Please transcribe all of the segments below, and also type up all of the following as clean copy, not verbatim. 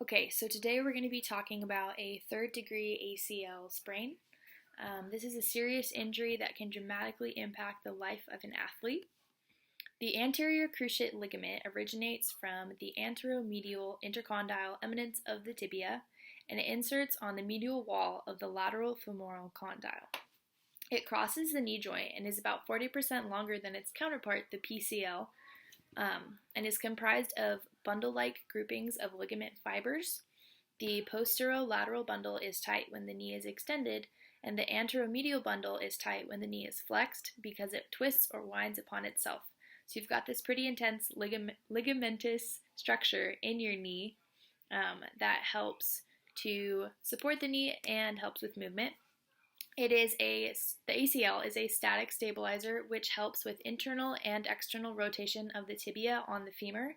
Okay, so today we're going to be talking about a third degree ACL sprain. This is a serious injury that can dramatically impact the life of an athlete. The anterior cruciate ligament originates from the anteromedial intercondyle eminence of the tibia and it inserts on the medial wall of the lateral femoral condyle. It crosses the knee joint and is about 40% longer than its counterpart, the PCL, and is comprised of bundle-like groupings of ligament fibers. The posterolateral bundle is tight when the knee is extended, and the anteromedial bundle is tight when the knee is flexed because it twists or winds upon itself. So you've got this pretty intense ligamentous structure in your knee that helps to support the knee and helps with movement. The ACL is a static stabilizer which helps with internal and external rotation of the tibia on the femur,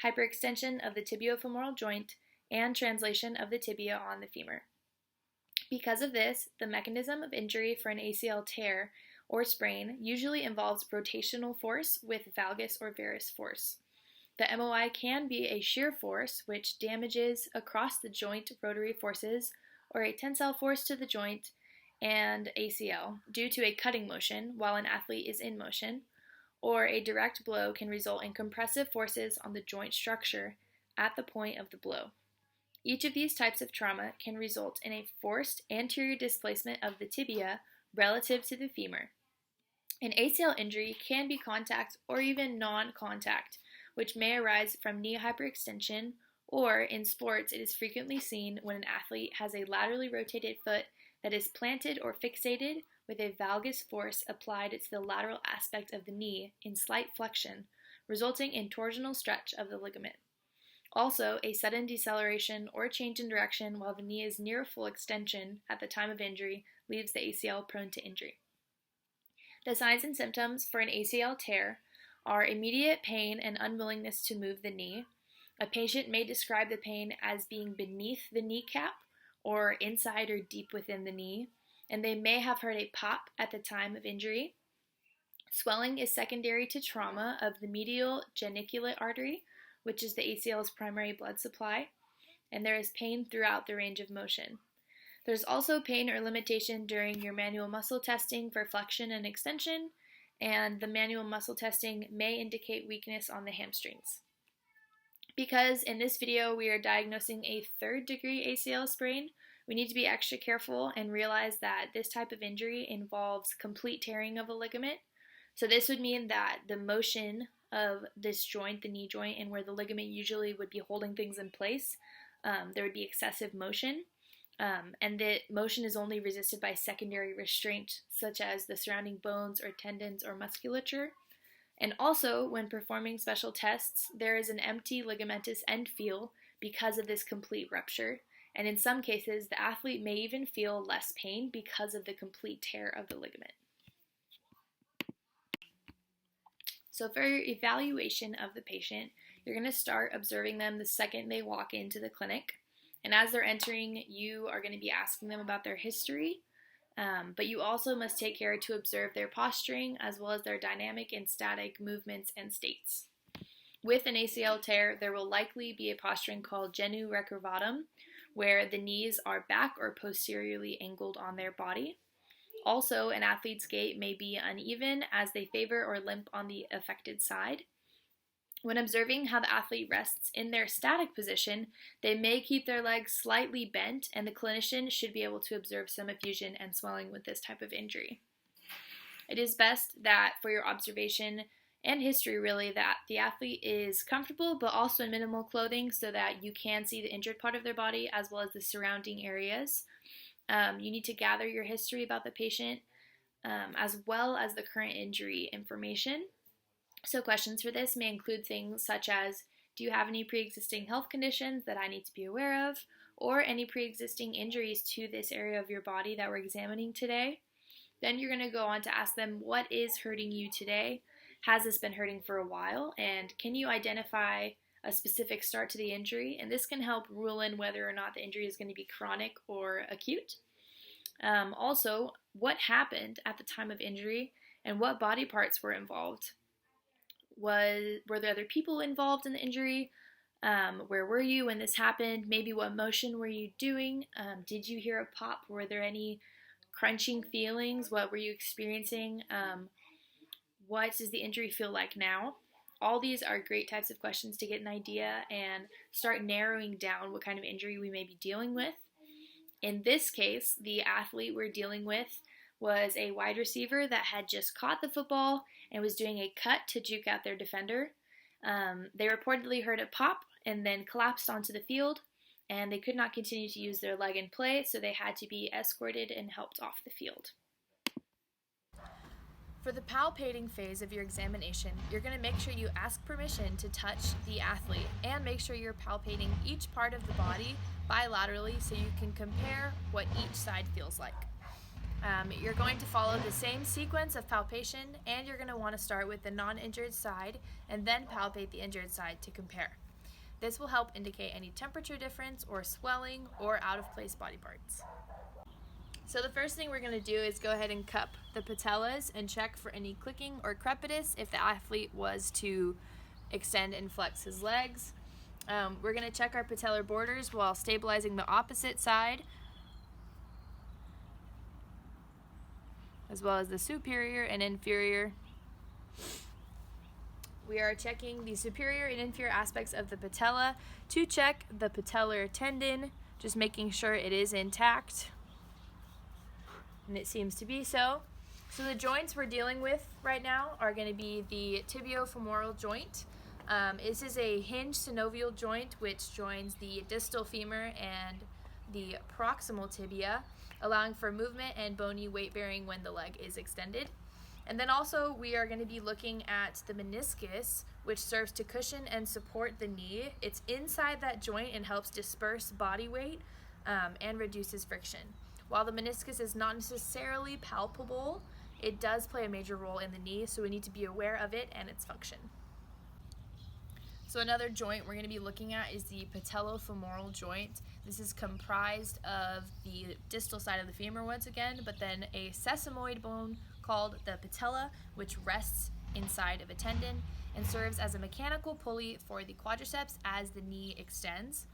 hyperextension of the tibiofemoral joint, and translation of the tibia on the femur. Because of this, the mechanism of injury for an ACL tear or sprain usually involves rotational force with valgus or varus force. The MOI can be a shear force, which damages across the joint rotary forces, or a tensile force to the joint and ACL due to a cutting motion while an athlete is in motion, or a direct blow can result in compressive forces on the joint structure at the point of the blow. Each of these types of trauma can result in a forced anterior displacement of the tibia relative to the femur. An ACL injury can be contact or even non-contact, which may arise from knee hyperextension, or in sports it is frequently seen when an athlete has a laterally rotated foot that is planted or fixated with a valgus force applied to the lateral aspect of the knee in slight flexion, resulting in torsional stretch of the ligament. Also, a sudden deceleration or change in direction while the knee is near full extension at the time of injury leaves the ACL prone to injury. The signs and symptoms for an ACL tear are immediate pain and unwillingness to move the knee. A patient may describe the pain as being beneath the kneecap or inside or deep within the knee, and they may have heard a pop at the time of injury. Swelling is secondary to trauma of the medial geniculate artery, which is the ACL's primary blood supply, and there is pain throughout the range of motion. There's also pain or limitation during your manual muscle testing for flexion and extension, and the manual muscle testing may indicate weakness on the hamstrings. Because in this video we are diagnosing a third degree ACL sprain, we need to be extra careful and realize that this type of injury involves complete tearing of a ligament. So this would mean that the motion of this joint, the knee joint, and where the ligament usually would be holding things in place, there would be excessive motion. And the motion is only resisted by secondary restraint, such as the surrounding bones or tendons or musculature. And also, when performing special tests, there is an empty ligamentous end feel because of this complete rupture. And in some cases, the athlete may even feel less pain because of the complete tear of the ligament. So for your evaluation of the patient, you're going to start observing them the second they walk into the clinic. And as they're entering, you are going to be asking them about their history, but you also must take care to observe their posturing as well as their dynamic and static movements and states. With an ACL tear, there will likely be a posturing called genu recurvatum, where the knees are back or posteriorly angled on their body. Also, an athlete's gait may be uneven as they favor or limp on the affected side. When observing how the athlete rests in their static position, they may keep their legs slightly bent, and the clinician should be able to observe some effusion and swelling with this type of injury. It is best that for your observation and history, really, that the athlete is comfortable but also in minimal clothing so that you can see the injured part of their body as well as the surrounding areas. You need to gather your history about the patient as well as the current injury information. So questions for this may include things such as, do you have any pre-existing health conditions that I need to be aware of, or any pre-existing injuries to this area of your body that we're examining today? Then you're going to go on to ask them, what is hurting you today? Has this been hurting for a while? And can you identify a specific start to the injury? And this can help rule in whether or not the injury is going to be chronic or acute. Also, what happened at the time of injury and what body parts were involved? Were there other people involved in the injury? Where were you when this happened? Maybe what motion were you doing? Did you hear a pop? Were there any crunching feelings? What were you experiencing? What does the injury feel like now? All these are great types of questions to get an idea and start narrowing down what kind of injury we may be dealing with. In this case, the athlete we're dealing with was a wide receiver that had just caught the football and was doing a cut to juke out their defender. They reportedly heard a pop and then collapsed onto the field, and they could not continue to use their leg in play, so they had to be escorted and helped off the field. For the palpating phase of your examination, you're going to make sure you ask permission to touch the athlete and make sure you're palpating each part of the body bilaterally so you can compare what each side feels like. You're going to follow the same sequence of palpation, and you're going to want to start with the non-injured side and then palpate the injured side to compare. This will help indicate any temperature difference or swelling or out-of-place body parts. So the first thing we're going to do is go ahead and cup the patellas and check for any clicking or crepitus if the athlete was to extend and flex his legs. We're going to check our patellar borders while stabilizing the opposite side, as well as the superior and inferior. We are checking the superior and inferior aspects of the patella to check the patellar tendon, just making sure it is intact. And it seems to be so. So the joints we're dealing with right now are going to be the tibiofemoral joint. This is a hinged synovial joint which joins the distal femur and the proximal tibia, allowing for movement and bony weight bearing when the leg is extended. And then also we are going to be looking at the meniscus, which serves to cushion and support the knee. It's inside that joint and helps disperse body weight and reduces friction. While the meniscus is not necessarily palpable, it does play a major role in the knee, so we need to be aware of it and its function. So another joint we're going to be looking at is the patellofemoral joint. This is comprised of the distal side of the femur once again, but then a sesamoid bone called the patella, which rests inside of a tendon and serves as a mechanical pulley for the quadriceps as the knee extends.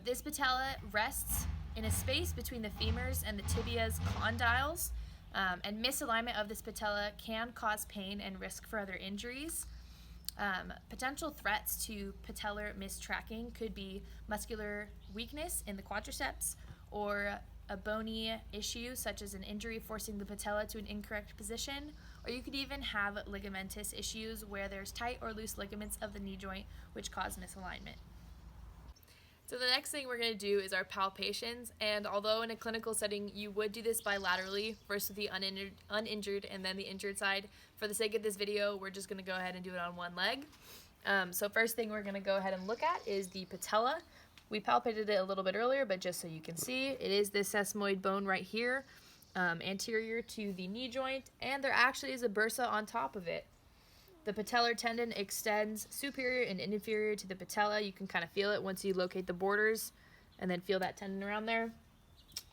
This patella rests in a space between the femurs and the tibia's condyles, and misalignment of this patella can cause pain and risk for other injuries. Potential threats to patellar mistracking could be muscular weakness in the quadriceps or a bony issue such as an injury forcing the patella to an incorrect position, or you could even have ligamentous issues where there's tight or loose ligaments of the knee joint which cause misalignment. So the next thing we're going to do is our palpations, and although in a clinical setting you would do this bilaterally, first with the uninjured and then the injured side, for the sake of this video we're just going to go ahead and do it on one leg. So first thing we're going to go ahead and look at is the patella. We palpated it a little bit earlier, but just so you can see, it is this sesamoid bone right here, anterior to the knee joint, and there actually is a bursa on top of it. The patellar tendon extends superior and inferior to the patella. You can kind of feel it once you locate the borders and then feel that tendon around there.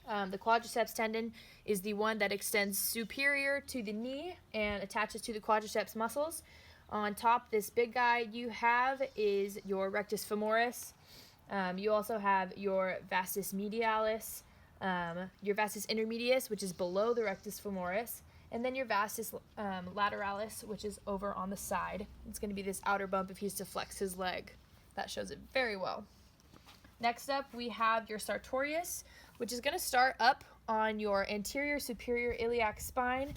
The quadriceps tendon is the one that extends superior to the knee and attaches to the quadriceps muscles. On top, this big guy you have is your rectus femoris. You also have your vastus medialis, your vastus intermedius, which is below the rectus femoris, and then your vastus lateralis, which is over on the side. It's going to be this outer bump if he used to flex his leg. That shows it very well. Next up, we have your sartorius, which is going to start up on your anterior superior iliac spine,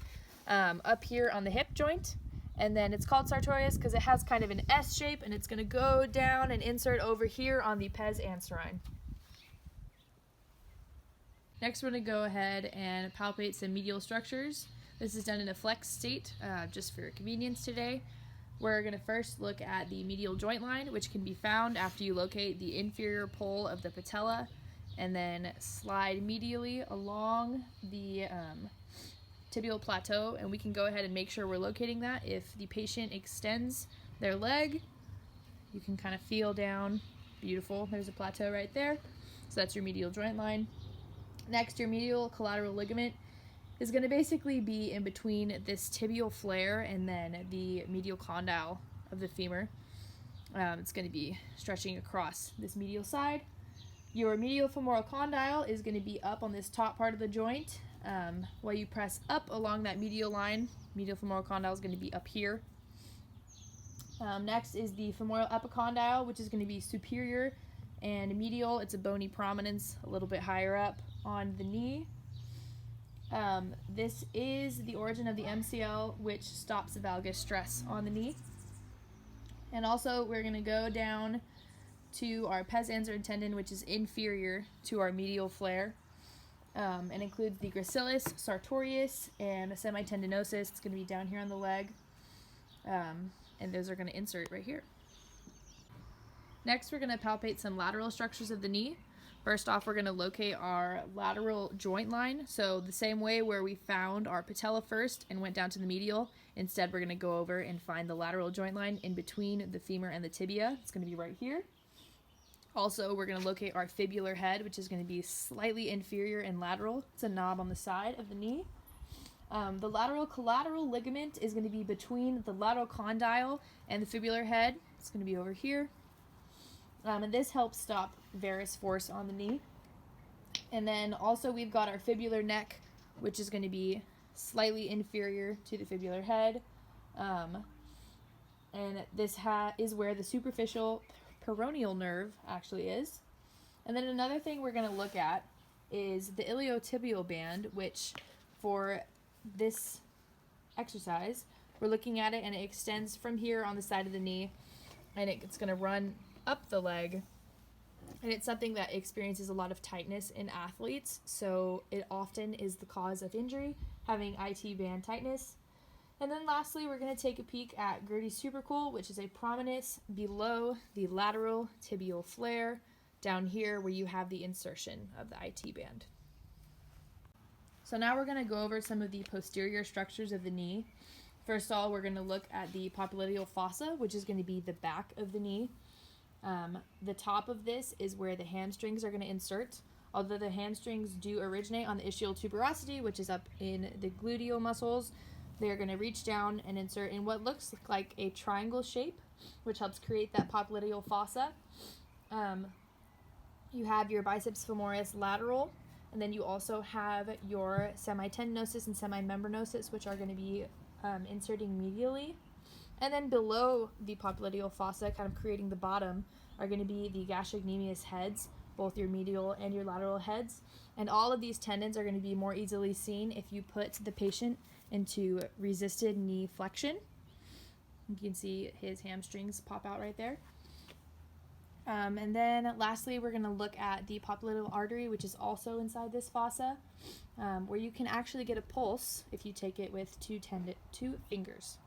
up here on the hip joint. And then it's called sartorius because it has kind of an S shape, and it's going to go down and insert over here on the pes anserine. Next, we're going to go ahead and palpate some medial structures. This is done in a flex state, just for convenience today. We're going to first look at the medial joint line, which can be found after you locate the inferior pole of the patella, and then slide medially along the tibial plateau, and we can go ahead and make sure we're locating that. If the patient extends their leg, you can kind of feel down. Beautiful. There's a plateau right there. So that's your medial joint line. Next, your medial collateral ligament is going to basically be in between this tibial flare and then the medial condyle of the femur. It's going to be stretching across this medial side. Your medial femoral condyle is going to be up on this top part of the joint. While you press up along that medial line, medial femoral condyle is going to be up here. Next is the femoral epicondyle, which is going to be superior and medial. It's a bony prominence a little bit higher up on the knee. This is the origin of the MCL, which stops the valgus stress on the knee. And also we're going to go down to our pes answer tendon, which is inferior to our medial flare, and includes the gracilis, sartorius, and the semitendinosus. It's going to be down here on the leg, and those are going to insert right here. Next, we're going to palpate some lateral structures of the knee. First off, we're going to locate our lateral joint line. So the same way where we found our patella first and went down to the medial, instead we're going to go over and find the lateral joint line in between the femur and the tibia. It's going to be right here. Also, we're going to locate our fibular head, which is going to be slightly inferior and lateral. It's a knob on the side of the knee. The lateral collateral ligament is going to be between the lateral condyle and the fibular head. It's going to be over here. And this helps stop varus force on the knee. And then also we've got our fibular neck, which is going to be slightly inferior to the fibular head. And this is where the superficial peroneal nerve actually is. And then another thing we're going to look at is the iliotibial band, which for this exercise, we're looking at it and it extends from here on the side of the knee, and it's going to run up the leg. And it's something that experiences a lot of tightness in athletes, so it often is the cause of injury, having IT band tightness. And then lastly, we're going to take a peek at Gertie's supracle, which is a prominence below the lateral tibial flare, down here where you have the insertion of the IT band. So now we're going to go over some of the posterior structures of the knee. First of all, we're going to look at the popliteal fossa, which is going to be the back of the knee. The top of this is where the hamstrings are going to insert. Although the hamstrings do originate on the ischial tuberosity, which is up in the gluteal muscles, they are going to reach down and insert in what looks like a triangle shape, which helps create that popliteal fossa. You have your biceps femoris lateral, and then you also have your semitendinosus and semimembranosus, which are going to be inserting medially. And then below the popliteal fossa, kind of creating the bottom, are going to be the gastrocnemius heads, both your medial and your lateral heads. And all of these tendons are going to be more easily seen if you put the patient into resisted knee flexion. You can see his hamstrings pop out right there. And then lastly, we're going to look at the popliteal artery, which is also inside this fossa, where you can actually get a pulse if you take it with two fingers.